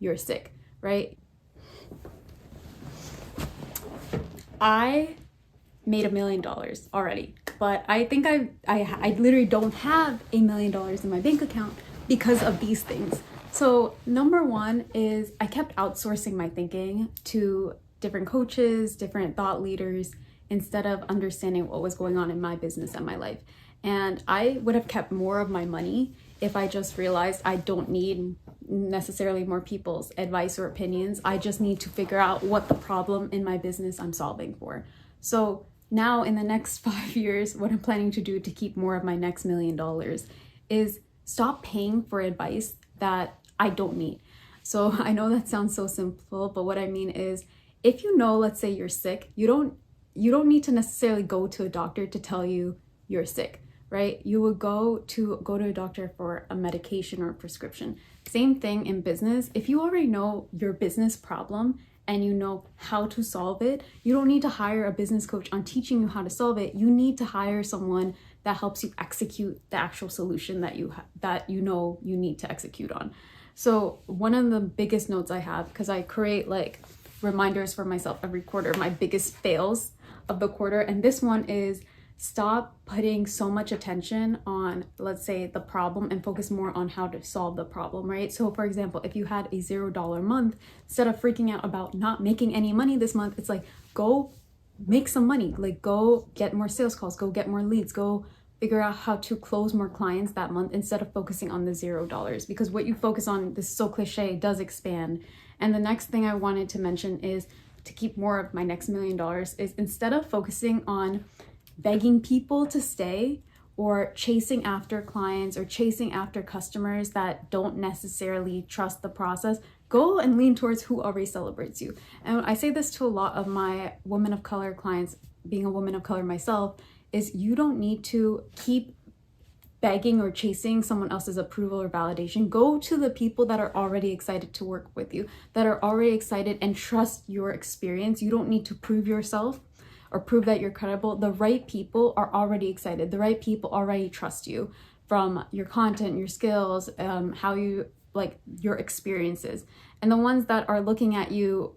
you're sick, right? I made $1 million already, but I think I literally don't have $1 million in my bank account because of these things. So number one is I kept outsourcing my thinking to different coaches, different thought leaders, instead of understanding what was going on in my business and my life. And I would have kept more of my money if I just realized I don't need necessarily more people's advice or opinions. I just need to figure out what the problem in my business I'm solving for. So now in the next 5 years, what I'm planning to do to keep more of my next $1 million is stop paying for advice that I don't need. So I know that sounds so simple, but what I mean is if you know, let's say you're sick, you don't need to necessarily go to a doctor to tell you you're sick, right? You would go to a doctor for a medication or a prescription. Same thing in business. If you already know your business problem and you know how to solve it, you don't need to hire a business coach on teaching you how to solve it. You need to hire someone that helps you execute the actual solution that you know you need to execute on. So one of the biggest notes I have, because I create like reminders for myself every quarter, my biggest fails of the quarter, and this one is stop putting so much attention on, let's say, the problem and focus more on how to solve the problem, right? So for example, if you had a $0 month, instead of freaking out about not making any money this month, it's like, go make some money, like go get more sales calls, go get more leads, go figure out how to close more clients that month instead of focusing on the $0, because what you focus on, this is so cliche, does expand. And the next thing I wanted to mention is to keep more of my next $1 million is instead of focusing on begging people to stay or chasing after clients or chasing after customers that don't necessarily trust the process, go and lean towards who already celebrates you. And I say this to a lot of my women of color clients, being a woman of color myself, is you don't need to keep begging or chasing someone else's approval or validation. Go to the people that are already excited to work with you, that are already excited and trust your experience. You don't need to prove yourself or prove that you're credible. The right people are already excited. The right people already trust you from your content, your skills, how you like your experiences. And the ones that are looking at you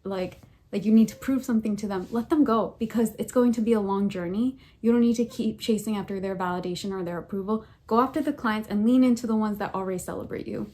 like you need to prove something to them, let them go, because it's going to be a long journey. You don't need to keep chasing after their validation or their approval. Go after the clients and lean into the ones that already celebrate you.